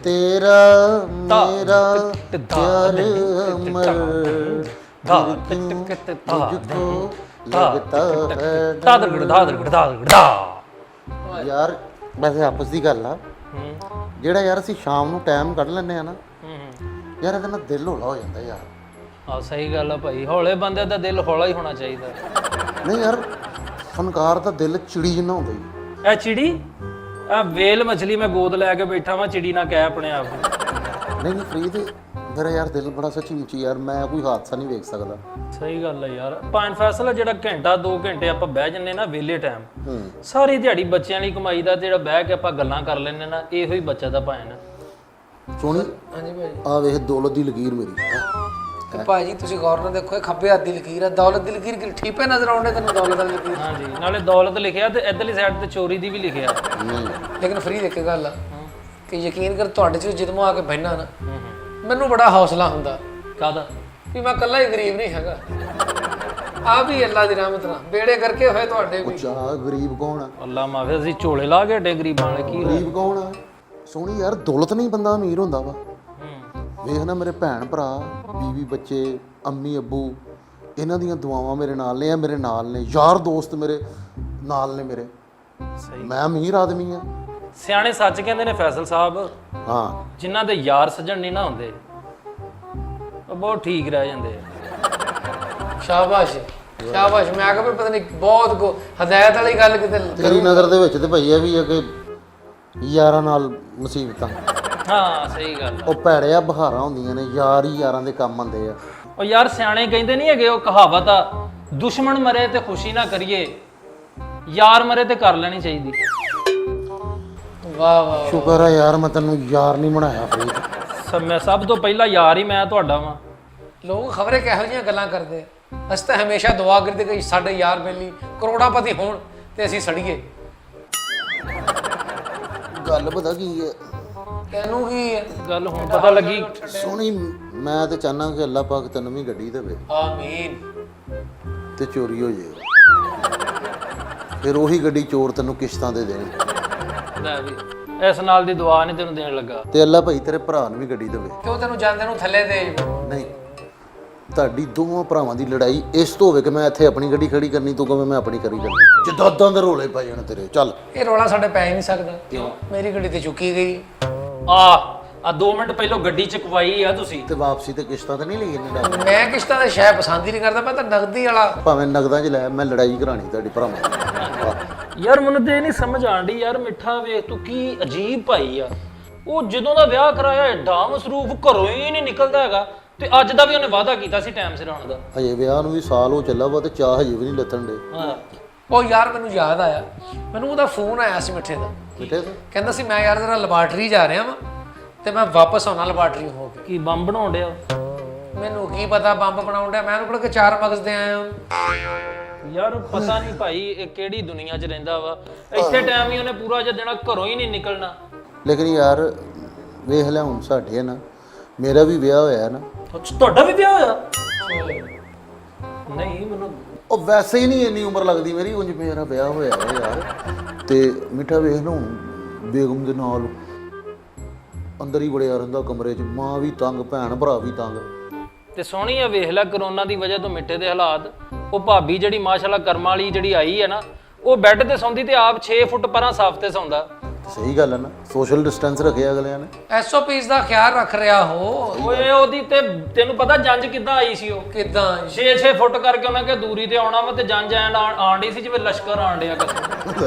तेरा मेरा प्यार अमर तुझको लगता है यार। वैसे आपस ਦੀ ਗੱਲ ਆ ਜਿਹੜਾ ਯਾਰ ਅਸੀਂ ਸ਼ਾਮ ਨੂੰ ਟਾਈਮ ਕੱਢ ਲੈਂਦੇ ਆ ਨਾ ਯਾਰ ਇਹਦੇ ਨਾਲ ਦਿਲ ਹੌਲਾ ਹੋ ਜਾਂਦਾ ਯਾਰ। ਆ ਸਹੀ ਗੱਲ ਆ ਭਾਈ, ਹੌਲੇ ਬੰਦੇ ਦਾ ਦਿਲ ਹੌਲਾ ਹੀ ਹੋਣਾ ਚਾਹੀਦਾ। ਨਹੀਂ ਯਾਰ ਫਨਕਾਰ ਦਾ ਦਿਲ ਚਿੜੀ ਜਿੰਨਾ ਹੁੰਦਾ ਜੀ। ਇਹ ਚਿੜੀ ਆ ਵੇਲ ਮਛਲੀ ਮੈਂ ਗੋਦ ਲੈ ਕੇ ਬੈਠਾ ਵਾਂ, ਚਿੜੀ ਨਾ ਕਹਿ ਆਪਣੇ ਆਪ ਨੂੰ। ਨਹੀਂ ਫਰੀਦ ਮੇਰਾ ਯਾਰ ਦਿਲ ਬੜਾ ਸੱਚੀ ਵਿੱਚ ਯਾਰ, ਮੈਂ ਕੋਈ ਹਾਦਸਾ ਨਹੀਂ ਵੇਖ ਸਕਦਾ। ਸਹੀ ਗੱਲ ਹੈ ਯਾਰ। ਪੰਜ ਫੈਸਲਾ ਜਿਹੜਾ ਘੰਟਾ 2 ਘੰਟੇ ਆਪਾਂ ਬਹਿ ਜੰਨੇ ਨਾ ਵਿਹਲੇ ਟਾਈਮ, ਸਾਰੀ ਦਿਹਾੜੀ ਬੱਚਿਆਂ ਲਈ ਕਮਾਈ ਦਾ, ਜਿਹੜਾ ਬਹਿ ਕੇ ਆਪਾਂ ਗੱਲਾਂ ਕਰ ਲੈਂਦੇ ਨਾ, ਇਹੋ ਹੀ ਬੱਚਾ ਦਾ ਭਾਣ। ਸੋਹਣੀ ਹਾਂਜੀ ਭਾਜੀ, ਆ ਵੇਖ ਦੌਲਤ ਦੀ ਲਕੀਰ ਮੇਰੀ। ਤੇ ਭਾਜੀ ਤੁਸੀਂ ਗੌਰ ਨਾਲ ਦੇਖੋ, ਇਹ ਖੱਬੇ ਹੱਥ ਦੀ ਲਕੀਰ ਹੈ, ਦੌਲਤ ਦੀ ਲਕੀਰ ਕਿ ਠੀਪੇ ਨਜ਼ਰ ਆਉਂਦੇ ਤੈਨੂੰ ਦੌਲਤ ਦੀ ਲਕੀਰ। ਹਾਂਜੀ, ਨਾਲੇ ਦੌਲਤ ਲਿਖਿਆ ਤੇ ਇਧਰਲੀ ਸਾਈਡ ਤੇ ਚੋਰੀ ਦੀ ਵੀ ਲਿਖਿਆ। ਲੇਕਿਨ ਫਰੀ ਇੱਕ ਗੱਲ ਆ ਕਿ ਯਕੀਨ ਕਰ ਤੁਹਾਡੇ ਚ ਜਦੋਂ ਆ ਕੇ ਬਹਿਣਾ ਨਾ ਮੈਨੂੰ ਬੜਾ ਹੌਸਲਾ ਹੁੰਦਾ। ਕਾਹਦਾ? ਵੀ ਮੈਂ ਇਕੱਲਾ ਹੀ ਗਰੀਬ ਨਹੀਂ ਹੈਗਾ, ਆ ਵੀ ਅੱਲਾ ਦੀ ਰਹਿਮਤ ਨਾਲ ਬੇੜੇ ਕਰਕੇ ਹੋਏ ਤੁਹਾਡੇ ਵੀ। ਅੱਛਾ ਗਰੀਬ ਕੌਣ ਆ? ਅੱਲਾ ਮਾਫੀ, ਅਸੀਂ ਝੋਲੇ ਲਾ ਕੇ ਡੇ ਗਰੀਬਾਂ ਵਾਲੇ ਕੀ ਗਰੀਬ ਕੌਣ ਆ? ਸੋਹਣੀ ਯਾਰ ਦੌਲਤ ਨਹੀਂ ਬੰਦਾ ਅਮੀਰ ਹੁੰਦਾ ਵਾ। ਵੇਖ ਨਾ ਮੇਰੇ ਭੈਣ ਭਰਾ, ਬੀਵੀ ਬੱਚੇ, ਅੰਮੀ ਅੱਬੂ, ਇਹਨਾਂ ਦੀਆਂ ਦੁਆਵਾਂ ਮੇਰੇ ਨਾਲ ਨੇ, ਮੇਰੇ ਨਾਲ ਨੇ, ਯਾਰ ਦੋਸਤ ਮੇਰੇ ਨਾਲ ਨੇ ਮੇਰੇ। ਮੈਂ ਅਮੀਰ ਆਦਮੀ ਆ। ਸਿਆਣੇ ਸੱਚ ਕਹਿੰਦੇ ਨੇ ਫੈਸਲ ਸਾਹਿਬ, ਹਾਂ ਜਿਨ੍ਹਾਂ ਦੇ ਯਾਰ ਸੱਜਣ ਨਹੀਂ ਨਾ ਹੁੰਦੇ ਉਹ ਬਹੁਤ ਠੀਕ ਰਹਿ ਜਾਂਦੇ ਆ। ਸ਼ਾਬਾਸ਼ ਸ਼ਾਬਾਸ਼। ਮੈਂ ਕਿਹਾ ਪਤਾ ਨਹੀਂ ਬਹੁਤ ਹਦਾਇਤ ਵਾਲੀ ਗੱਲ ਕਿਤੇ ਤੇਰੀ ਨਜ਼ਰ ਦੇ ਵਿੱਚ ਤੇ ਭਈ ਇਹ ਵੀ ਹੈ ਕਿ ਯਾਰਾਂ ਨਾਲ ਮੁਸੀਬਤਾਂ। ਹਾਂ ਸਹੀ ਗੱਲ। ਉਹ ਭੈੜਿਆ ਬਹਾਰਾਂ ਹੁੰਦੀਆਂ ਨੇ, ਯਾਰ ਹੀ ਯਾਰਾਂ ਦੇ ਕੰਮ ਆਉਂਦੇ ਆ। ਉਹ ਯਾਰ ਸਿਆਣੇ ਕਹਿੰਦੇ ਨਹੀਂ ਹੈਗੇ, ਉਹ ਕਹਾਵਤ ਆ, ਦੁਸ਼ਮਣ ਮਰੇ ਤੇ ਖੁਸ਼ੀ ਨਾ ਕਰੀਏ, ਯਾਰ ਮਰੇ ਤੇ ਕਰ ਲੈਣੀ ਚਾਹੀਦੀ। ਵਾਹ ਵਾਹ। ਸ਼ੁਕਰ ਆ ਯਾਰ ਮੈਂ ਤੈਨੂੰ ਯਾਰ ਨਹੀਂ ਬਣਾਇਆ ਫਰੀਦ। ਮੈਂ ਸਭ ਤੋਂ ਪਹਿਲਾਂ ਯਾਰ ਹੀ ਮੈਂ ਤੁਹਾਡਾ ਵਾਂ। ਲੋਕ ਖਬਰੇ ਕਿਹੋ ਜਿਹੀਆਂ ਗੱਲਾਂ ਕਰਦੇ। ਅਸੀਂ ਤਾਂ ਹਮੇਸ਼ਾ ਦੁਆ ਕਰਦੇ ਕਿ ਸਾਡੇ ਯਾਰ ਬੇਲੀ ਕਰੋੜਾਪਤੀ ਹੋਣ ਤੇ ਅਸੀਂ ਸੜੀਏ। ਗੱਲ ਪਤਾ ਕੀ ਹੈ ਤੈਨੂੰ ਕੀ ਹੈ ਗੱਲ ਹੁਣ ਪਤਾ ਲੱਗੀ। ਸੋਹਣੀ, ਮੈਂ ਤੇ ਚਾਹਨਾ ਕਿ ਅੱਲਾਹ ਪਾਕ ਤੈਨੂੰ ਵੀ ਗੱਡੀ ਦੇਵੇ ਆਮੀਨ ਤੇ ਚੋਰੀ ਹੋ ਜਾਏ, ਫਿਰ ਉਹੀ ਗੱਡੀ ਚੋਰ ਤੈਨੂੰ ਕਿਸ਼ਤਾਂ ਦੇ ਦੇਣ। ਲੈ ਵੀ ਇਸ ਨਾਲ ਦੀ ਦੁਆ ਨਹੀਂ ਤੈਨੂੰ ਦੇਣ ਲੱਗਾ। ਤੇ ਅੱਲਾਹ ਭਾਈ ਤੇਰੇ ਭਰਾ ਨੂੰ ਵੀ ਗੱਡੀ ਦੇਵੇ। ਕਿ ਉਹ ਤੈਨੂੰ ਜਾਂਦੇ ਨੂੰ ਥੱਲੇ ਦੇ ਨਹੀਂ, ਤੁਹਾਡੀ ਦੋਵਾਂ ਭਰਾਵਾਂ ਦੀ ਲੜਾਈ ਇਸ ਤੋਂ ਹੋਵੇ ਕਿ ਮੈਂ ਇੱਥੇ ਆਪਣੀ ਗੱਡੀ ਖੜੀ ਕਰਨੀ, ਤੂੰ ਕਵੇਂ ਮੈਂ ਆਪਣੀ ਕਰੀ ਕਰਨੀ। ਜਿੱਦਾਂ ਦੇ ਰੋਲੇ ਪੈ ਜਾਣ ਤੇਰੇ। ਚੱਲ ਇਹ ਰੌਲਾ ਸਾਡੇ ਪੈ ਹੀ ਨਹੀਂ ਸਕਦਾ। ਕਿਉਂ? ਮੇਰੀ ਗੱਡੀ ਤੇ ਚੁੱਕੀ ਗਈ। ਆ 2 ਮਿੰਟ ਪਹਿਲਾਂ ਗੱਡੀ ਚਕਵਾਈ ਆ ਤੁਸੀਂ, ਤੇ ਵਾਪਸੀ ਤੇ ਕਿਸ਼ਤਾਂ ਤੇ ਨਹੀਂ ਲਈ ਇੰਨੀ। ਮੈਂ ਕਿਸ਼ਤਾਂ ਦਾ ਸ਼ੈ ਪਸੰਦ ਹੀ ਨਹੀਂ ਕਰਦਾ, ਮੈਂ ਤਾਂ ਨਗਦੀ ਵਾਲਾ। ਭਾਵੇਂ ਨਗਦਾਂ 'ਚ ਲੈ, ਮੈਂ ਲੜਾਈ ਕਰਾਣੀ ਤੁਹਾਡੀ ਭਰਾਵਾਂ ਦੀ। ਯਾਰ ਮੈਨੂੰ ਤੇ ਇਹ ਨਹੀਂ ਸਮਝ ਆਂਦੀ ਯਾਰ, ਮਿੱਠਾ ਵੇਖ ਤੂੰ ਕੀ ਅਜੀਬ ਭਾਈ ਆ। ਉਹ ਜਦੋਂ ਦਾ ਵਿਆਹ ਕਰਾਇਆ ਐਡਾ ਮਸਰੂਫ, ਘਰੋਂ ਹੀ ਨਹੀਂ ਨਿਕਲਦਾ ਹੈਗਾ, ਤੇ ਅੱਜ ਦਾ ਵੀ ਉਹਨੇ ਵਾਅਦਾ ਕੀਤਾ ਸੀ ਟਾਈਮ ਸਿਰ ਆਉਣ ਦਾ। ਹਜੇ ਵਿਆਹ ਨੂੰ ਵੀ ਸਾਲ ਹੋ ਚੱਲਾ ਵਾ ਤੇ ਚਾਹ ਹਜੇ ਵੀ ਨਹੀਂ ਲੱਥਣ ਦੇ। ਹਾਂ ਉਹ ਯਾਰ ਮੈਨੂੰ ਯਾਦ ਆਇਆ, ਮੈਨੂੰ ਉਹਦਾ ਫੋਨ ਆਇਆ ਸੀ ਮਿੱਠੇ ਦਾ। ਮਿੱਠੇ ਤੋਂ ਕਹਿੰਦਾ ਸੀ ਮੈਂ ਯਾਰ ਜਰਾ ਲੈਬਾਰਟਰੀ ਜਾ ਰਿਹਾ ਵਾਂ ਤੇ ਮੈਂ ਵਾਪਸ ਆਉਣਾ ਲੈਬਾਰਟਰੀ ਹੋ ਕੇ। ਕੀ ਬੰਬ ਬਣਾਉਣ ਡਿਆ? ਮੈਨੂੰ ਕੀ ਪਤਾ ਬੰਬ ਬਣਾਉਣ ਡਿਆ, ਮੈਂ ਉਹਨੂੰ ਕਿ 4 ਮਗਜ਼ ਦੇ ਆਇਆ ਹਾਂ। ਯਾਰ ਪਤਾ ਨਹੀਂ ਭਾਈ ਇਹ ਕਿਹੜੀ ਦੁਨੀਆ 'ਚ ਰਹਿੰਦਾ ਵਾ। ਇੱਥੇ ਟਾਈਮ ਹੀ ਉਹਨੇ ਪੂਰਾ ਜਿਹਾ ਦੇਣਾ, ਘਰੋਂ ਹੀ ਨਹੀਂ ਨਿਕਲਣਾ। ਲੇਕਿਨ ਯਾਰ ਵੇਖ ਲੈ ਹੁਣ ਸਾਡੇ ਨਾ, ਮੇਰਾ ਵੀ ਵਿਆਹ ਹੋਇਆ ਨਾ। ਤੁਹਾਡਾ ਵੀ ਵਿਆਹ ਹੋਇਆ? ਨਹੀਂ ਮੈਨੂੰ ਉਹ ਵੈਸੇ ਹੀ ਨਹੀਂ ਇੰਨੀ ਉਮਰ ਲੱਗਦੀ ਮੇਰੀ, ਉਂਝ ਮੇਰਾ ਵਿਆਹ ਹੋਇਆ ਹੈ ਯਾਰ। ਤੇ ਮਿੱਠਾ ਵੇਖ ਲਓ ਬੇਗਮ ਦੇ ਨਾਲ ਅੰਦਰ ਹੀ ਵੜਿਆ ਰਹਿੰਦਾ ਕਮਰੇ 'ਚ, ਮਾਂ ਵੀ ਤੰਗ, ਭੈਣ ਭਰਾ ਵੀ ਤੰਗ। ਤੇ ਸੋਹਣੀ ਆ ਵੇਖ ਲੈ ਕਰੋਨਾ ਦੀ ਵਜ੍ਹਾ ਤੋਂ ਮਿੱਠੇ ਦੇ ਹਾਲਾਤ। ਉਹ ਭਾਬੀ ਜਿਹੜੀ ਮਾਸ਼ਾਅੱਲਾ ਕਰਮਾਂ ਵਾਲੀ ਜਿਹੜੀ ਆਈ ਹੈ ਨਾ, ਉਹ ਬੈੱਡ ਤੇ ਸੌਂਦੀ ਤੇ ਆਪ 6 ਫੁੱਟ ਪਰਾਂ ਸਾਫ ਤੇ ਸੌਂਦਾ। ਸਹੀ ਗੱਲ ਹੈ ਨਾ, ਸੋਸ਼ਲ ਡਿਸਟੈਂਸ ਰੱਖਿਆ ਅਗਲਿਆਂ ਨੇ। ਐਸਓਪੀਸ ਦਾ ਖਿਆਲ ਰੱਖ ਰਿਹਾ ਹੋ। ਓਏ ਉਹਦੀ ਤੇ ਤੈਨੂੰ ਪਤਾ ਜੰਜ ਕਿੱਦਾਂ ਆਈ ਸੀ? ਉਹ ਕਿਦਾਂ 6-6 ਫੁੱਟ ਕਰਕੇ ਉਹਨਾਂ ਕੇ ਦੂਰੀ ਤੇ ਆਉਣਾ ਵਾ, ਤੇ ਜੰਜ ਆਂਡੀ ਸੀ ਜਿਵੇਂ ਲਸ਼ਕਰ ਆਂਡਿਆ ਕਰ।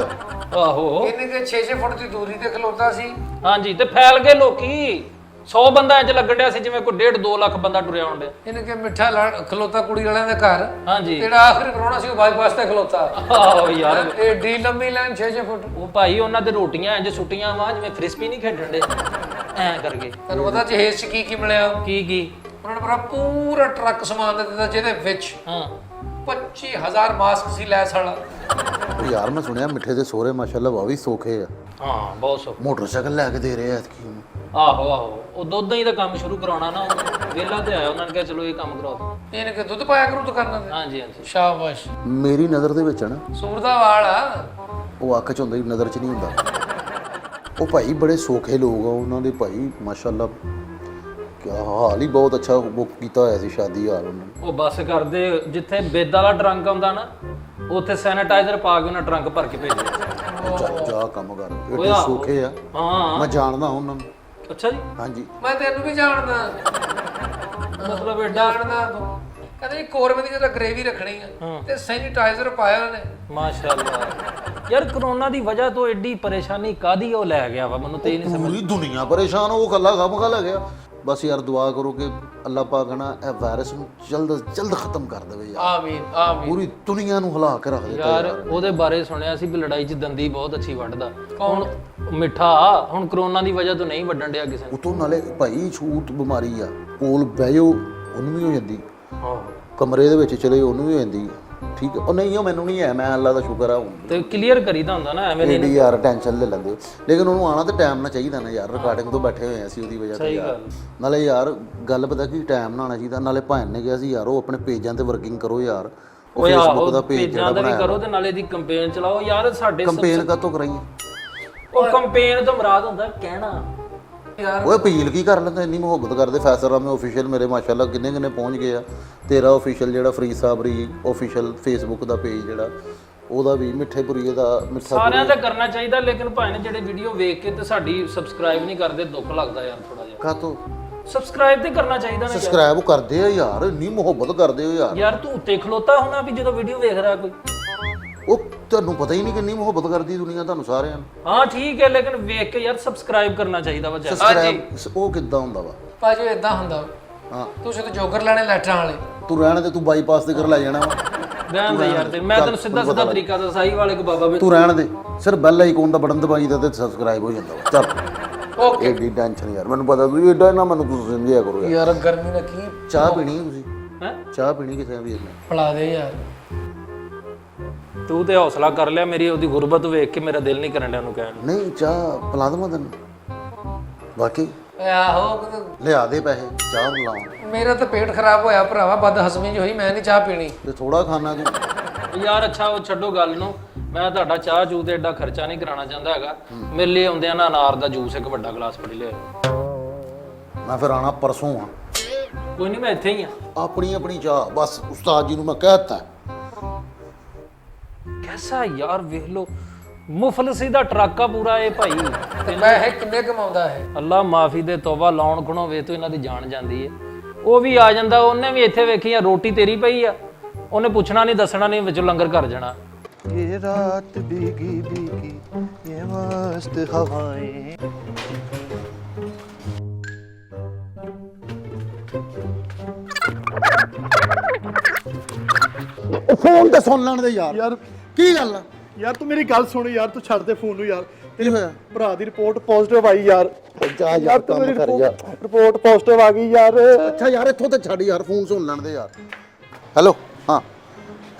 ਆਹੋ ਇਹਨੇ ਕਿ 6-6 ਫੁੱਟ ਦੀ ਦੂਰੀ ਤੇ ਖਲੋਤਾ ਸੀ। ਹਾਂਜੀ, ਤੇ ਫੈਲ ਗਏ ਲੋਕੀ। 100 ਬੰਦਾ ਇੰਜ ਲੱਗਣ ਡਿਆ ਸੀ ਜਿਵੇਂ ਕੋਈ 1.5-2 ਲੱਖ ਬੰਦਾ ਟੁਰਿਆ ਆਉਣ ਡਿਆ। ਇਹਨੇ ਕਿ ਮਿੱਠਾ ਖਲੋਤਾ ਕੁੜੀ ਵਾਲਿਆਂ ਦੇ ਘਰ। ਹਾਂਜੀ, ਜਿਹੜਾ ਆਖਰੀ ਕਰਾਉਣਾ ਸੀ ਉਹ ਬਾਈਪਾਸ ਤੇ ਖਲੋਤਾ। ਆਹੋ ਯਾਰ ਇਹ ਡੀ ਲੰਮੀ ਲਾਈਨ 6-6 ਫੁੱਟ। ਉਹ ਭਾਈ ਉਹਨਾਂ ਦੇ ਰੋਟੀਆਂ ਇੰਜ ਸੁੱਟੀਆਂ ਵਾ ਜਿਵੇਂ ਫ੍ਰਿਸਪੀ ਨਹੀਂ ਖੇਡਣ ਦੇ ਐ ਕਰਕੇ। ਤੈਨੂੰ ਪਤਾ ਜਹੇਜ਼ 'ਚ ਕੀ ਮਿਲਿਆ? ਕੀ ਉਹਨਾਂ ਨੇ ਪੂਰਾ ਟਰੱਕ ਸਮਾਨ ਦੇ ਦਿੱਤਾ, ਜਿਹਦੇ ਵਿੱਚ ਹਾਂ 25,000 ਮਾਸਕ ਸੀ ਲੈਸ ਵਾਲਾ। ਯਾਰ ਮੈਂ ਸੁਣਿਆ ਮਿੱਠੇ ਦੇ ਸਹੁਰੇ ਮਾਸ਼ਾਅੱਲਾ ਵਾ ਵੀ ਸੌਖੇ ਆ। ਹਾਂ ਬਹੁਤ ਸੌਖਾ। ਮੋਟਰਸਾਈਕਲ ਲੈ ਕੇ ਦੇ ਰਹੇ ਆ ਐਤਕੀ ਉਹਨੂੰ। ਆਹੋ ਉਹ ਦੁੱਧ ਹੀ ਦਾ ਕੰਮ ਸ਼ੁਰੂ ਕਰਾਉਣਾ ਨਾ, ਵਿਹਲਾ ਤੇ ਆਇਆ, ਉਹਨਾਂ ਨੇ ਕਿਹਾ ਚਲੋ ਇਹ ਕੰਮ ਕਰਾ ਦਿਓ। ਇਹਨੇ ਕਿ ਦੁੱਧ ਪਾਇਆ ਕਰੂ ਤਾਂ ਕਰਨਾ ਤੇ। ਹਾਂਜੀ ਸ਼ਾਬਾਸ਼। ਮੇਰੀ ਨਜ਼ਰ ਦੇ ਵਿੱਚ ਨਾ ਸੂਰ ਦਾ ਵਾਲ ਆ ਉਹ ਅੱਖ 'ਚ ਹੁੰਦਾ ਹੀ, ਨਜ਼ਰ 'ਚ ਨਹੀਂ ਹੁੰਦਾ। ਉਹ ਭਾਈ ਬੜੇ ਸੌਖੇ ਲੋਕ ਆ ਉਹਨਾਂ ਦੇ ਭਾਈ, ਮਾਸ਼ਾਅੱਲਾ ਕਿਆ ਹਾਲ ਹੀ ਬਹੁਤ ਅੱਛਾ ਬੁੱਕ ਕੀਤਾ ਹੋਇਆ ਸੀ ਸ਼ਾਦੀ ਹਾਲ ਉਹਨਾਂ ਨੇ। ਉਹ ਬੱਸ ਕਰਦੇ ਜਿੱਥੇ ਬੇਦ ਵਾਲਾ ਟਰੰਕ ਆਉਂਦਾ ਨਾ, ਉੱਥੇ ਸੈਨੀਟਾਈਜ਼ਰ ਪਾ ਕੇ ਉਹਨਾਂ ਟਰੰਕ ਭਰ ਕੇ ਭੇਜਿਆ। ਜਾ ਕੰਮ ਕਰ, ਓਏ ਇਹ ਆਹੋ। ਸੌਖੇ ਆ, ਹਾਂ ਮੈਂ ਜਾਣਦਾ ਉਹਨਾਂ ਨੂੰ। ਅੱਛਾ ਜੀ, ਹਾਂਜੀ ਮੈਂ ਤੈਨੂੰ ਵੀ ਜਾਣਦਾ। ਮਤਲਬ ਐਡਾ ਜਾਣਦਾ ਤੂੰ। ਕਹਿੰਦੇ ਕੋਰਮੇ ਦੀ ਜਦੋਂ ਗ੍ਰੇਵੀ ਰੱਖਣੀ ਆ ਤੇ ਸੈਨੀਟਾਈਜ਼ਰ ਪਾਇਆ ਉਹਨੇ। ਮਾਸ਼ਾਅੱਲਾ। ਯਾਰ ਕਰੋਨਾ ਦੀ ਵਜ੍ਹਾ ਤੋਂ ਐਡੀ ਪਰੇਸ਼ਾਨੀ ਕਾਦੀ ਉਹ ਲੈ ਗਿਆ ਵਾ, ਮੈਨੂੰ ਤੇ ਇਹ ਨਹੀਂ ਸਮਝ। ਪੂਰੀ ਦੁਨੀਆ ਪਰੇਸ਼ਾਨ, ਉਹ ਕੱਲਾ ਕੰਮ ਕਰ ਗਿਆ। ਬਸ ਯਾਰ ਦੁਆ ਕਰੋ ਕਿ ਅੱਲਾਹ ਪਾਕ ਨਾ ਇਹ ਵਾਇਰਸ ਨੂੰ ਜਲਦ ਖਤਮ ਕਰ ਦੇਵੇ ਯਾਰ। ਆਮੀਨ ਆਮੀਨ। ਪੂਰੀ ਦੁਨੀਆ ਨੂੰ ਹਿਲਾ ਕੇ ਰੱਖ ਦਿੱਤਾ ਯਾਰ ਉਹਦੇ ਬਾਰੇ ਸੁਣਿਆ ਸੀ ਵੀ ਲੜਾਈ 'ਚ ਦੰਦੀ ਬਹੁਤ ਅੱਛੀ ਵੱਢਦਾ। ਹੁਣ ਮਿੱਠਾ ਹੁਣ ਕਰੋਨਾ ਦੀ ਵਜ੍ਹਾ ਤੋਂ ਨਹੀਂ ਵੱਢਣ ਡਿਆ ਕਿਸੇ ਨੂੰ। ਉਤੋਂ ਨਾਲੇ ਭਾਈ ਛੂਤ ਬਿਮਾਰੀ ਆ, ਕੋਲ ਬਹਿ ਜਾਓ ਉਹਨੂੰ ਵੀ ਹੋ ਜਾਂਦੀ, ਆਹੋ ਕਮਰੇ ਦੇ ਵਿੱਚ ਚਲੇ ਉਹਨੂੰ ਵੀ ਹੋ ਜਾਂਦੀ। ਠੀਕ ਹੈ, ਉਹ ਨਹੀਂ ਉਹ ਮੈਨੂੰ ਨਹੀਂ ਹੈ, ਮੈਂ ਅੱਲਾ ਦਾ ਸ਼ੁਕਰ ਆ ਹੁਣ ਤੇ ਕਲੀਅਰ ਕਰੀਦਾ ਹੁੰਦਾ ਨਾ, ਐਵੇਂ ਨਹੀਂ। ਇਹਦੀ ਯਾਰ ਟੈਨਸ਼ਨ ਲੈ ਲੈਂਦੇ ਹੋ, ਲੇਕਿਨ ਉਹਨੂੰ ਆਣਾ ਤੇ ਟਾਈਮ ਨਾਲ ਚਾਹੀਦਾ ਨਾ ਯਾਰ। ਰਿਕਾਰਡਿੰਗ ਤੋਂ ਬੈਠੇ ਹੋਏ ਅਸੀਂ ਉਹਦੀ ਵਜ੍ਹਾ ਤੋਂ ਯਾਰ। ਨਾਲੇ ਯਾਰ ਗੱਲ ਪਤਾ ਕੀ ਟਾਈਮ ਨਾਲ ਆਉਣਾ ਚਾਹੀਦਾ। ਨਾਲੇ ਭਾਣ ਨੇ ਕਿਹਾ ਸੀ ਯਾਰ ਉਹ ਆਪਣੇ ਪੇਜਾਂ ਤੇ ਵਰਕਿੰਗ ਕਰੋ ਯਾਰ, ਉਹ ਫੇਸਬੁੱਕ ਦਾ ਪੇਜ ਜਿਹੜਾ ਵੀ ਬਣਾਇਆ ਕਰੋ ਤੇ ਨਾਲੇ ਦੀ ਕੰਪੇਨ ਚਲਾਓ ਯਾਰ। ਸਾਡੇ ਕੰਪੇਨ ਕਾਤੋਂ ਕਰਾਈਏ? ਉਹ ਕੰਪੇਨ ਤੋਂ ਮੁਰਾਦ ਹੁੰਦਾ ਕਹਿਣਾ ਯਾਰ ਉਹ ਅਪੀਲ ਕੀ ਕਰ ਲੈਂਦਾ, ਇੰਨੀ ਮੁਹੱਬਤ ਕਰਦੇ। ਫੈਸਲ ਰਾਮੇ ਆਫੀਸ਼ੀਅਲ ਮੇਰੇ ਮਾਸ਼ਾਅੱਲਾ ਕਿੰਨੇ ਪਹੁੰਚ ਗਏ ਆ। ਤੇਰਾ ਆਫੀਸ਼ੀਅਲ ਜਿਹੜਾ ਫਰੀਦ ਸਾਬਰੀ ਆਫੀਸ਼ੀਅਲ ਫੇਸਬੁੱਕ ਦਾ ਪੇਜ ਜਿਹੜਾ, ਉਹਦਾ ਵੀ ਮਿੱਠੇਪੁਰੀਏ ਦਾ ਮਿੱਠਾ ਸਾਰਿਆਂ ਦਾ ਕਰਨਾ ਚਾਹੀਦਾ। ਲੇਕਿਨ ਭਾਈ ਨੇ ਜਿਹੜੇ ਵੀਡੀਓ ਵੇਖ ਕੇ ਤੇ ਸਾਡੀ ਸਬਸਕ੍ਰਾਈਬ ਨਹੀਂ ਕਰਦੇ, ਦੁੱਖ ਲੱਗਦਾ ਯਾਰ ਥੋੜਾ ਜਿਹਾ। ਕਾਤੋਂ ਸਬਸਕ੍ਰਾਈਬ ਤੇ ਕਰਨਾ ਚਾਹੀਦਾ ਨਾ ਸਬਸਕ੍ਰਾਈਬ ਕਰਦੇ ਆ ਯਾਰ, ਇੰਨੀ ਮੁਹੱਬਤ ਕਰਦੇ ਹੋ ਯਾਰ। ਯਾਰ ਤੂੰ ਉੱਤੇ ਖਲੋਤਾ ਹੋਣਾ ਵੀ ਜਦੋਂ ਵੀਡੀਓ ਵੇਖ ਰਿਹਾ ਕੋਈ। ਉਹ ਤੁਹਾਨੂੰ ਪਤਾ ਹੀ ਨਹੀਂ ਕਿੰਨੀ ਮੁਹੱਬਤ ਕਰਦੀ ਦੁਨੀਆ ਤੁਹਾਨੂੰ ਸਾਰਿਆਂ ਨੂੰ। ਹਾਂ ਠੀਕ ਹੈ, ਲੇਕਿਨ ਵੇਖ ਕੇ ਯਾਰ ਸਬਸਕ੍ਰਾਈਬ ਕਰਨਾ ਚਾਹੀਦਾ ਵਾ। ਸਬਸਕ੍ਰਾਈਬ ਉਹ ਕਿੱਦਾਂ ਹੁੰਦਾ ਵਾ? ਭਾਜੀ ਇਦਾਂ ਹੁੰਦਾ। ਹਾਂ ਤੂੰ ਸ਼ੁਰੂ ਜੋਗਰ ਲੈਣੇ ਲੈਟਰਾਂ ਵਾਲੇ, ਤੂੰ ਰਹਿਣ ਦੇ, ਤੂੰ ਬਾਈਪਾਸ ਦੇ ਘਰ ਲੈ ਜਾਣਾ ਵਾ। ਰਹਿਣ ਦੇ ਯਾਰ, ਤੇ ਮੈਂ ਤੈਨੂੰ ਸਿੱਧਾ ਤਰੀਕਾ ਦੱਸਾਂ ਹੀ ਵਾਲੇ ਕੋ ਬਾਬਾ ਵੀ ਤੂੰ ਰਹਿਣ ਦੇ, ਸਿਰਫ ਬੈਲ ਆਈਕਨ ਦਾ ਬਟਨ ਦਬਾਈ ਦਾ ਤੇ ਸਬਸਕ੍ਰਾਈਬ ਹੋ ਜਾਂਦਾ ਵਾ। ਚੱਲ ਓਕੇ। ਐਡੀ ਟੈਨਸ਼ਨ ਯਾਰ, ਮੈਨੂੰ ਪਤਾ ਤੁਸੀਂ ਐਡਾ ਨਾ ਮੈਨੂੰ ਤੁਸੀਂ ਸਮਝਿਆ ਕਰੋ ਯਾਰ। ਯਾਰ ਗਰਮੀ ਨਾਲ ਕੀ ਚਾਹ ਪੀਣੀ ਹੈ ਤੁਸੀਂ? ਹੈਂ? ਚਾਹ ਪੀਣੀ ਕਿਸੇ ਵੀ ਨੇ? ਫੜਾ ਦੇ ਯਾਰ। ਤੂੰ ਤੇ ਹੌਸਲਾ ਕਰ ਲਿਆ, ਮੇਰੀ ਉਹਦੀ ਗੁਰਬਤ ਵੇਖ ਕੇ ਮੇਰਾ ਦਿਲ ਨਹੀਂ ਕਰਨ ਡਿਆ ਉਹਨੂੰ ਕਹਿਣ ਨੂੰ। ਨਹੀਂ ਚਾਹ ਪਿਲਾ ਦੇਵਾਂ ਤੈਨੂੰ? ਬਾਕੀ ਆਹੋ ਲਿਆ ਦੇ ਪੈਸੇ, ਚਾਹ ਪਿਲਾਵਾਂ। ਮੇਰਾ ਤਾਂ ਪੇਟ ਖਰਾਬ ਹੋਇਆ ਭਰਾਵਾ, ਬਦ ਹਜ਼ਮੀ ਜੀ ਹੋਈ, ਮੈਂ ਨਹੀਂ ਚਾਹ ਪੀਣੀ। ਤੇ ਥੋੜਾ ਖਾਣਾ ਤੂੰ। ਯਾਰ ਅੱਛਾ ਉਹ ਛੱਡੋ ਗੱਲ ਨੂੰ, ਮੈਂ ਤੁਹਾਡਾ ਚਾਹ ਜੂ ਤੇ ਐਡਾ ਖਰਚਾ ਨਹੀਂ ਕਰਾਉਣਾ ਚਾਹੁੰਦਾ ਹੈਗਾ। ਮੇਰੇ ਲਈ ਆਉਂਦਿਆਂ ਨਾ ਅਨਾਰ ਦਾ ਜੂਸ ਇੱਕ ਵੱਡਾ ਗਲਾਸ ਫੜ ਲਿਆ। ਮੈਂ ਫਿਰ ਆਣਾ ਪਰਸੋਂ ਆ। ਕੋਈ ਨਹੀਂ, ਮੈਂ ਇੱਥੇ ਹੀ ਆ। ਆਪਣੀ ਚਾਹ ਬਸ ਉਸਤਾਦ ਜੀ ਨੂੰ ਮੈਂ ਕਹਿਤਾ। ਕੈਸਾ ਯਾਰ ਵੇਖ ਲੋ, ਮੁਫਲਸੀ ਦਾ ਟਰੱਕਾ ਪੂਰਾ ਇਹ ਭਾਈ। ਮੈਂ ਇਹ ਕਿੰਨੇ ਕਮਾਉਂਦਾ ਹੈ? ਅੱਲਾ ਮਾਫੀ ਦੇ ਤੋਬਾ ਲਾਉਣ ਖਣੋ ਵੇ ਤੂੰ ਇਹਨਾਂ ਦੀ ਜਾਨ ਜਾਂਦੀ ਹੈ। ਉਹ ਵੀ ਆ ਜਾਂਦਾ, ਉਹਨੇ ਵੀ ਇੱਥੇ ਵੇਖੀ ਆ ਰੋਟੀ ਤੇਰੀ ਪਈ ਆ, ਉਹਨੇ ਪੁੱਛਣਾ ਨਹੀਂ ਦੱਸਣਾ ਨਹੀਂ, ਵਿੱਚੋਂ ਲੰਗਰ ਕਰ ਜਾਣਾ। ये रात भीगी भीगी ये मस्त हवाएं। ਫੋਨ ਤੇ ਸੁਣ ਲੈਣ ਦੇ ਯਾਰ। ਯਾਰ ਕੀ ਗੱਲ ਆ? ਯਾਰ ਤੂੰ ਮੇਰੀ ਗੱਲ ਸੁਣ ਯਾਰ, ਤੂੰ ਛੱਡ ਦੇ ਫੋਨ ਨੂੰ ਯਾਰ। ਕੀ ਹੋਇਆ? ਭਰਾ ਦੀ ਰਿਪੋਰਟ ਪੋਜ਼ਿਟਿਵ ਆਈ ਯਾਰ। ਜਾ ਯਾਰ ਤੂੰ ਕੰਮ ਮੇਰੀ ਕਰ ਯਾਰ। ਰਿਪੋਰਟ ਪੋਜ਼ਿਟਿਵ ਆ ਗਈ ਯਾਰ। ਅੱਛਾ ਯਾਰ ਇੱਥੋਂ ਤੇ ਛੱਡ ਯਾਰ, ਫੋਨ ਸੁਣ ਲੈਣ ਦੇ ਯਾਰ। ਹੈਲੋ ਹਾਂ,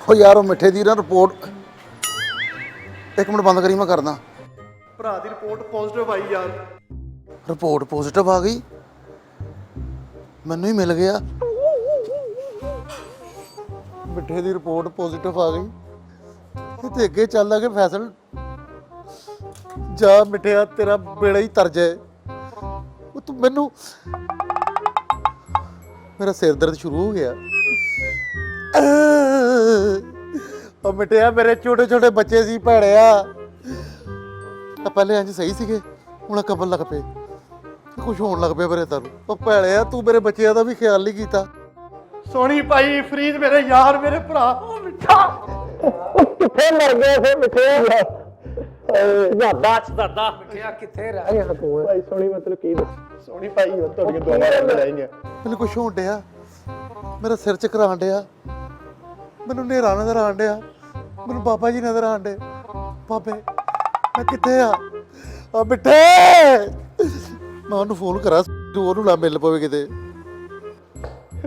ਉਹ ਯਾਰ ਉਹ ਮਿੱਠੇ ਦੀ ਨਾ ਰਿਪੋਰਟ, ਇੱਕ ਮਿੰਟ ਬੰਦ ਕਰੀ ਮੈਂ ਕਰਦਾ। ਭਰਾ ਦੀ ਰਿਪੋਰਟ ਪੋਜ਼ਿਟਿਵ ਆਈ ਯਾਰ। ਰਿਪੋਰਟ ਪੋਜ਼ਿਟਿਵ ਆ ਗਈ, ਮੈਨੂੰ ਹੀ ਮਿਲ ਗਿਆ। ਮਿੱਠੇ ਦੀ ਰਿਪੋਰਟ ਪੋਜ਼ਿਟਿਵ ਆ ਗਈ ਤੇ ਅੱਗੇ ਚੱਲਦਾ ਕਿ ਫੈਸਲ ਜਾ ਮਿੱਠਿਆ, ਤੇਰਾ ਬੇੜਾ ਹੀ ਤਰ ਜਾਏ। ਉਹ ਤੂੰ ਮੈਨੂੰ, ਮੇਰਾ ਸਿਰ ਦਰਦ ਸ਼ੁਰੂ ਹੋ ਗਿਆ। ਉਹ ਮਿੱਠਿਆ ਮੇਰੇ ਛੋਟੇ ਛੋਟੇ ਬੱਚੇ ਸੀ ਭੈੜਿਆ, ਆ ਪਹਿਲੇ ਇੰਜ ਸਹੀ ਸੀਗੇ, ਹੁਣ ਕੰਬਲ ਲੱਗ ਪਏ, ਕੁਝ ਹੋਣ ਲੱਗ ਪਿਆ ਮੇਰੇ ਤਾਂ। ਉਹ ਭੈੜਿਆ ਤੂੰ ਮੇਰੇ ਬੱਚਿਆਂ ਦਾ ਵੀ ਖਿਆਲ ਨਹੀਂ ਕੀਤਾ। ਸੋਹਣੀ ਭਾਈ ਫਰੀਦ ਮੇਰੇ ਯਾਰ, ਮੇਰੇ ਭਰਾ। ਉਹ ਮਿੱਠਾ ਕਿੱਥੇ ਮਰ ਗਿਆ ਫੇ ਮਿੱਠਿਆ? ਦਾਦਾ ਮਿੱਠਿਆ ਕਿੱਥੇ ਰਹਿ ਗਿਆ ਤੂੰ? ਭਾਈ ਸੋਹਣੀ ਮਤਲਬ ਕੀ ਸੋਹਣੀ ਭਾਈ ਤੁਹਾਡੀਆਂ ਦੁਆਵਾਂ ਲੈ ਰਹੀਆਂ। ਮੈਨੂੰ ਕੁਝ ਹੋਣ ਡਿਆ, ਮੇਰਾ ਸਿਰ ਚਕਰਾਣ ਡਿਆ, ਮੈਨੂੰ ਹਨੇਰਾ ਨਜ਼ਰ ਆਣ ਡਿਆ, ਮੈਨੂੰ ਬਾਬਾ ਜੀ ਨਜ਼ਰ ਆਣ ਡੇ। ਬਾਬੇ ਮੈਂ ਕਿੱਥੇ ਆ? ਆ ਮਿੱਠੇ, ਮੈਂ ਉਹਨੂੰ ਫੋਨ ਕਰਾਂ, ਉਹਨੂੰ ਨਾ ਮਿਲ ਪਵੇ ਕਿਤੇ।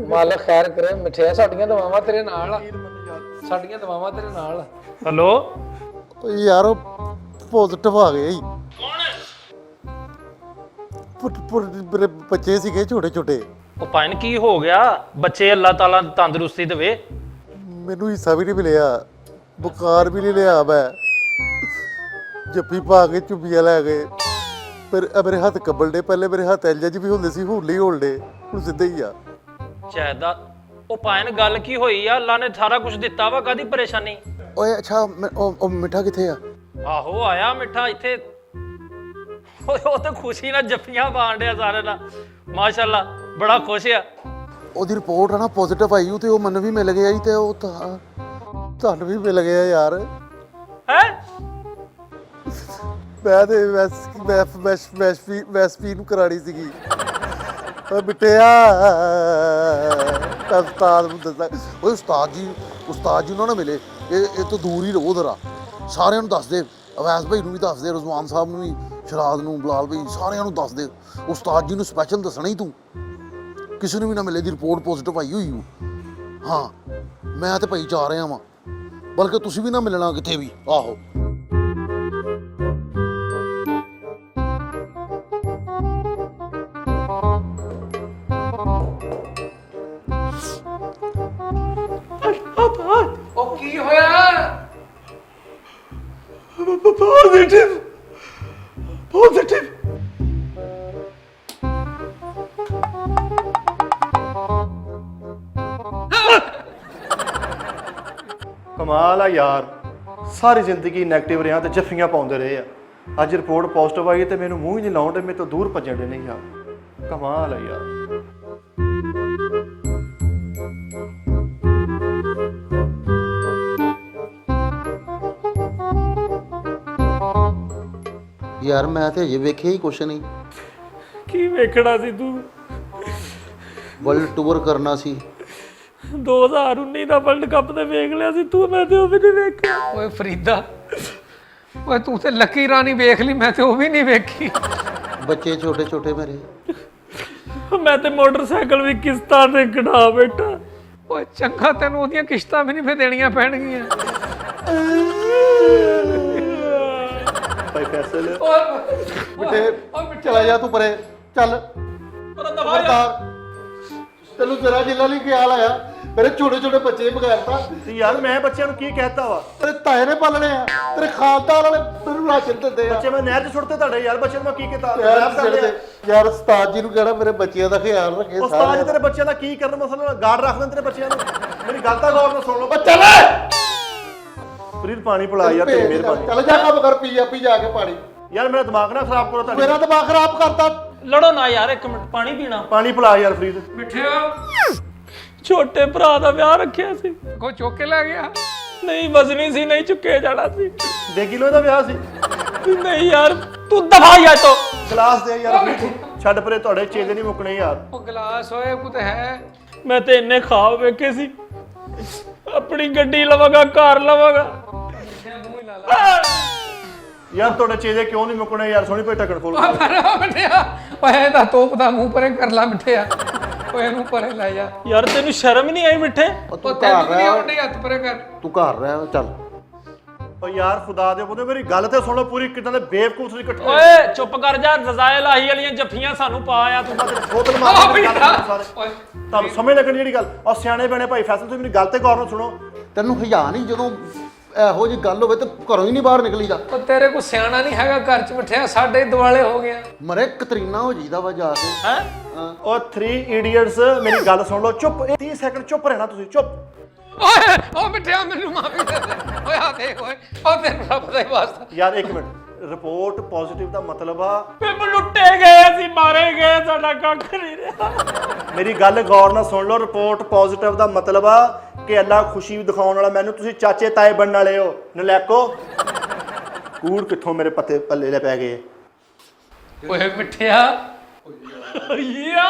ਮਾਲਕ ਖੈਰ ਕਰੇ ਮਿੱਠਿਆ, ਸਾਡੀਆਂ ਦੁਆਵਾਂ ਤੇਰੇ ਨਾਲ ਆ, ਸਾਡੀਆਂ ਦੁਆਵਾਂ ਤੇਰੇ ਨਾਲ ਆ। ਹੈਲੋ ਉਹ ਯਾਰ ਉਹ ਪੋਜ਼ਿਟਿਵ ਆ ਗਏ ਹੀ। ਮੇਰੇ ਬੱਚੇ ਸੀਗੇ ਛੋਟੇ ਛੋਟੇ। ਉਹ ਪਾਇਨ ਕੀ ਹੋ ਗਿਆ? ਬੱਚੇ ਅੱਲਾਹ ਤਾਲਾ ਤੰਦਰੁਸਤੀ ਦੇਵੇ। ਮੈਨੂੰ ਹਿੱਸਾ ਵੀ ਨਹੀਂ ਮਿਲਿਆ, ਬੁਖਾਰ ਵੀ ਨਹੀਂ ਲਿਆ, ਮੈਂ ਜੱਫੀ ਪਾ ਕੇ ਚੁੱਬੀਆਂ ਲੈ ਗਏ। ਮੇਰੇ ਹੱਥ ਕੱਬਲਦੇ, ਪਹਿਲੇ ਮੇਰੇ ਹੱਥ ਇੰਜ ਜਿਹੇ ਵੀ ਹੁੰਦੇ ਸੀ, ਹੁਣ ਨਹੀਂ ਹੋਲਦੇ, ਹੁਣ ਸਿੱਧੇ ਹੀ ਆ। ਚਾਹਦਾ ਉਹ ਪਾਇਨ ਗੱਲ ਕੀ ਹੋਈ ਆ? ਅੱਲਾ ਨੇ ਸਾਰਾ ਕੁਝ ਦਿੱਤਾ ਵਾ, ਕਾਦੀ ਪਰੇਸ਼ਾਨੀ? ਓਏ ਅੱਛਾ ਉਹ ਮਿੱਠਾ ਕਿੱਥੇ ਆ? ਆਹੋ ਆਇਆ ਮਿੱਠਾ ਇੱਥੇ। ਓਏ ਉਹ ਤਾਂ ਖੁਸ਼ੀ ਨਾਲ ਜੱਫੀਆਂ ਪਾਣ ਡਿਆ ਸਾਰੇ ਨਾਲ, ਮਾਸ਼ਾਅੱਲਾ ਬੜਾ ਖੁਸ਼ ਆ। ਉਹਦੀ ਰਿਪੋਰਟ ਆ ਨਾ ਪੋਜ਼ਿਟਿਵ ਆਈ, ਤੇ ਉਹ ਮੈਨੂੰ ਵੀ ਮਿਲ ਗਿਆ ਸੀ, ਤੇ ਉਹ ਤੁਹਾਨੂੰ ਵੀ ਮਿਲ ਗਿਆ ਯਾਰ। ਹੈ ਮੈਂ ਤੇ ਵੈਸਪੀ ਨੂੰ ਕਰਾਣੀ ਸੀਗੀ। ਓਏ ਬਿੱਟਿਆ ਉਸਤਾਦ ਨੂੰ ਦੱਸਦਾ। ਓਏ ਉਸਤਾਦ ਜੀ ਉਹਨਾਂ ਨਾਲ ਮਿਲੇ, ਇਹ ਤੋਂ ਦੂਰ ਹੀ ਰਹੋ ਜ਼ਰਾ। ਸਾਰਿਆਂ ਨੂੰ ਦੱਸ ਦੇ, ਅਵੈਸ ਭਾਈ ਨੂੰ ਵੀ ਦੱਸ ਦੇ, ਰਜ਼ਵਾਨ ਸਾਹਿਬ ਨੂੰ ਵੀ, ਸ਼ਰਾਦ ਨੂੰ, ਬਲਾਲ ਭਾਈ, ਸਾਰਿਆਂ ਨੂੰ ਦੱਸ ਦੇ। ਉਸਤਾਦ ਜੀ ਨੂੰ ਸਪੈਸ਼ਲ ਦੱਸਣਾ ਹੀ ਤੂੰ, ਕਿਸੇ ਨੂੰ ਵੀ ਨਾ ਮਿਲੇ ਦੀ ਰਿਪੋਰਟ ਪੋਜ਼ਿਟਿਵ ਆਈ ਹੋਈ ਹੋ। ਹਾਂ ਮੈਂ ਤੇ ਭਾਈ ਜਾ ਰਿਹਾ ਵਾਂ, ਬਲਕਿ ਤੁਸੀਂ ਵੀ ਨਾ ਮਿਲਣਾ ਕਿਤੇ ਵੀ। ਆਹੋ ਉਹ ਕੀ ਹੋਇਆ? ਪੋਜ਼ਿਟਿਵ ਕਮਾਲ ਆ ਯਾਰ, ਸਾਰੀ ਜ਼ਿੰਦਗੀ ਨੈਗੇਟਿਵ ਰਿਹਾ ਤੇ ਜੱਫੀਆਂ ਪਾਉਂਦੇ ਰਹੇ ਆ। ਅੱਜ ਰਿਪੋਰਟ ਪੋਜ਼ਿਟਿਵ ਆਈ ਤੇ ਮੈਨੂੰ ਮੂੰਹ ਹੀ ਨਹੀਂ ਲਾਉਣ ਦੇ, ਮੇਰੇ ਤੋਂ ਦੂਰ ਭੱਜਣ ਦੇ ਨਹੀਂ ਯਾਰ। ਕਮਾਲ ਆ ਯਾਰ। ਯਾਰ ਮੈਂ ਤੇ ਅਜੇ ਵੇਖਿਆ ਹੀ ਕੁਛ ਨਹੀਂ। ਕੀ ਵੇਖਣਾ ਸੀ ਤੂੰ? ਵਰਲਡ ਟੂਰ ਕਰਨਾ ਸੀ। 2019 ਦਾ ਵਰਲਡ ਕੱਪ ਤੇ ਵੇਖ ਲਿਆ ਸੀ ਤੂੰ, ਮੈਂ ਤੇ ਉਹ ਵੀ ਨਹੀਂ ਵੇਖਿਆ। ਓਏ ਫਰੀਦਾ, ਓਏ ਤੂੰ ਤੇ ਲੱਕੀ ਰਾਣੀ ਵੇਖ ਲਈ, ਮੈਂ ਤੇ ਉਹ ਵੀ ਨਹੀਂ ਵੇਖੀ। ਬੱਚੇ ਛੋਟੇ ਛੋਟੇ ਮੇਰੇ। ਮੈਂ ਤੇ ਮੋਟਰਸਾਈਕਲ ਵੀ ਕਿਸ਼ਤਾਂ ਤੇ ਕਢਾ ਬੈਠਾ। ਓਏ ਚੰਗਾ, ਤੈਨੂੰ ਉਹਦੀਆਂ ਕਿਸ਼ਤਾਂ ਵੀ ਨਹੀਂ ਫੇ ਦੇਣੀਆਂ ਪੈਣਗੀਆਂ। ਭਾਈ ਫੈਸਲ ਓਏ ਬੇਟੇ ਚਲਾ ਜਾ ਤੂੰ ਪਰੇ ਚੱਲ। ਖਬਰਦਾਰ, ਤੈਨੂੰ ਜ਼ਰਾ ਜਿੰਨਾ ਲਈ ਖਿਆਲ ਆਇਆ, ਮੇਰੇ ਛੋਟੇ ਛੋਟੇ ਬੱਚੇ ਬਗੈਰਤਾ। ਯਾਰ ਮੈਂ ਬੱਚਿਆਂ ਨੂੰ ਕੀ ਕਹਿਤਾ ਵਾ? ਤੇਰੇ ਤਾਏ ਨੇ ਪਾਲਣੇ ਆ, ਤੇਰੇ ਖਾਨਦਾਨ ਵਾਲੇ ਤੈਨੂੰ ਰਾਸ਼ਨ ਦਿੰਦੇ ਆ। ਬੱਚੇ ਮੈਂ ਨਹਿਰ 'ਚ ਸੁੱਟਦੇ ਤੁਹਾਡੇ ਯਾਰ, ਬੱਚਿਆਂ ਨੂੰ ਮੈਂ ਕੀ ਕੀਤਾ? ਯਾਰ ਉਸਤਾਦ ਜੀ ਨੂੰ ਕਹਿਣਾ ਮੇਰੇ ਬੱਚਿਆਂ ਦਾ ਖਿਆਲ ਰੱਖੇ। ਉਸਤਾਦ ਜੀ ਤੇਰੇ ਬੱਚਿਆਂ ਦਾ ਕੀ ਕਰਨ? ਮਸਲਾ ਗਾਰਡ ਰੱਖ ਦੇਣ ਤੇਰੇ ਬੱਚਿਆਂ ਨੂੰ। ਮੇਰੀ ਗੱਲ ਤਾਂ ਗੌਰ ਨਾਲ ਸੁਣ ਲਓ। ਚੱਲ ਫਰੀਦ ਪਾਣੀ ਪਿਲਾ ਯਾਰ, ਤੇਰੀ ਮਿਹਰਬਾਨੀ। ਚੱਲ ਜਾ ਕੰਮ ਕਰ, ਪੀ ਜਾ ਕੇ ਪਾਣੀ। ਯਾਰ ਮੇਰਾ ਦਿਮਾਗ ਨਾ ਖਰਾਬ ਕਰੋ ਤੁਹਾਡਾ। ਮੇਰਾ ਦਿਮਾਗ ਖਰਾਬ ਕਰਤਾ। ਲੜੋ ਨਾ ਯਾਰ, ਇੱਕ ਮਿੰਟ ਪਾਣੀ ਪੀਣਾ। ਪਾਣੀ ਪਿਲਾ ਯਾਰ ਫਰੀਦ। ਮਿੱਠਿਆ, ਛੋਟੇ ਭਰਾ ਦਾ ਵਿਆਹ ਰੱਖਿਆ ਸੀ, ਕੋ ਚੁੱਕ ਕੇ ਲੈ ਗਿਆ? ਨਹੀਂ ਵਜ਼ਨੀ ਸੀ, ਨਹੀਂ ਚੁੱਕੇ ਜਾਣਾ ਸੀ। ਦੇਗੀ ਲੋ ਦਾ ਵਿਆਹ ਸੀ। ਨਹੀਂ ਯਾਰ ਤੂੰ ਦਫਾ ਜਾ ਤੋ। ਗਲਾਸ ਦੇ ਯਾਰ ਫਰੀਦ। ਛੱਡ ਪਰੇ, ਤੁਹਾਡੇ ਚੇਲੇ ਨਹੀਂ ਮੁੱਕਣੇ ਯਾਰ। ਉਹ ਗਲਾਸ ਹੋਏ ਕੋ ਤੇ ਹੈ। ਮੈਂ ਤੇ ਇੰਨੇ ਖਾਬ ਵੇਖੇ ਸੀ, ਆਪਣੀ ਗੱਡੀ ਲਵਾਂਗਾ, ਘਰ ਲਵਾਂਗਾ। ਯਾਰ ਤੁਹਾਡੇ ਚੇਲੇ ਕਿਉਂ ਨਹੀਂ ਮੁੱਕਣੇ ਯਾਰ? ਸੋਹਣੀ ਪਈ ਟੱਕਣ ਖੋਲ। ਮਿੱਠਿਆ, ਓਏ ਇਹਦਾ ਤੋਪ ਦਾ ਮੂੰਹ ਪਰੇ ਕਰ ਲਾ ਮਿੱਠਿਆ। ਓਏ ਇਹਨੂੰ ਪਰੇ ਲੈ ਜਾ। ਯਾਰ ਤੈਨੂੰ ਸ਼ਰਮ ਹੀ ਨਹੀਂ ਆਈ ਮਿੱਠੇ? ਉਹ ਤੈਨੂੰ ਵੀ ਨਹੀਂ ਆਉਂਦੀ, ਹੱਥ ਪਰੇ ਕਰ। ਤੂੰ ਘਰ ਰਹਿ ਚੱਲ। ਓ ਯਾਰ ਖੁਦਾ ਦੇ ਬੋਦੇ, ਮੇਰੀ ਗੱਲ ਤੇ ਸੁਣੋ ਪੂਰੀ। ਕਿਦਾਂ ਦੇ ਬੇਵਕੂਫ ਤੁਸੀਂ ਇਕੱਠੇ ਹੋਏ। ਓਏ ਚੁੱਪ ਕਰ ਜਾ, ਰਜ਼ਾਇਲ ਆਹੀ ਵਾਲੀਆਂ ਜੱਫੀਆਂ ਸਾਨੂੰ ਪਾ ਆ ਤੂੰ। ਬੋਤਲ ਮਾਰ ਕੇ ਗੱਲ ਕਰੋ ਸਾਰੇ। ਤੁਹਾਨੂੰ ਸਮਝ ਲੱਗਣੀ ਜਿਹੜੀ ਗੱਲ। ਔਰ ਸਿਆਣੇ ਬਣੇ ਭਾਈ ਫੈਸਲ, ਤੁਸੀਂ ਮੇਰੀ ਗੱਲ ਤੇ ਗੌਰ ਨਾਲ ਸੁਣੋ। ਤੈਨੂੰ ਹਜਾ ਨਹੀਂ ਜਦੋਂ ਇਹੋ ਜਿਹੀ ਗੱਲ ਹੋਵੇ ਤੇ ਘਰੋਂ ਹੀ ਨਹੀਂ ਬਾਹਰ ਨਿਕਲੀਦਾ। ਉਹ ਤੇਰੇ ਕੋ ਸਿਆਣਾ ਨਹੀਂ ਹੈਗਾ ਘਰ ਚ ਮਿੱਠਿਆ, ਸਾਡੇ ਦੁਆਲੇ ਹੋ ਗਿਆ। ਮਰੇ ਕਤਰੀਨਾ ਹੋ ਜੀਦਾ ਵਾ ਜਾ ਕੇ। ਹੈ ਓ 3 ਇਡੀਅਟਸ, ਮੇਰੀ ਗੱਲ ਸੁਣ ਲਓ। ਚੁੱਪ 30 ਸੈਕਿੰਡ ਚੁੱਪ ਰਹਿਣਾ ਤੁਸੀਂ, ਚੁੱਪ। ਓਏ ਉਹ ਮਿੱਠਿਆ, ਮੈਨੂੰ ਮਾਫੀ ਦੇ ਦੇ। ਓਏ ਆ ਦੇਖ, ਓਏ ਉਹ ਤੇਰੇ ਰੱਬ ਦਾ ਵਾਸਤਾ। ਯਾਰ ਇੱਕ ਮਿੰਟ, ਰਿਪੋਰਟ ਪੋਜ਼ਿਟਿਵ ਦਾ ਮਤਲਬ ਆ ਮੈਂ ਲੁੱਟੇ ਗਏ, ਅਸੀਂ ਮਾਰੇ ਗਏ, ਸਾਡਾ ਕੱਖ ਨਹੀਂ ਰਿਹਾ। ਮੇਰੀ ਗੱਲ ਗੌਰ ਨਾਲ ਸੁਣ ਲਓ। ਰਿਪੋਰਟ ਪੋਜ਼ਿਟਿਵ ਦਾ ਮਤਲਬ ਆ ਕਿ ਅੱਲਾ ਖੁਸ਼ੀ ਦਿਖਾਉਣ ਵਾਲਾ ਮੈਨੂੰ। ਤੁਸੀਂ ਚਾਚੇ ਤਾਏ ਬਣਨ ਵਾਲੇ ਹੋ ਨਲੈਕੋ। ਕੂੜ ਕਿੱਥੋਂ ਮੇਰੇ ਪੱਤੇ ਪੱਲੇ ਲੈ ਪੈ ਗਏ। ਓਏ ਮਿੱਠਿਆ ਯਾ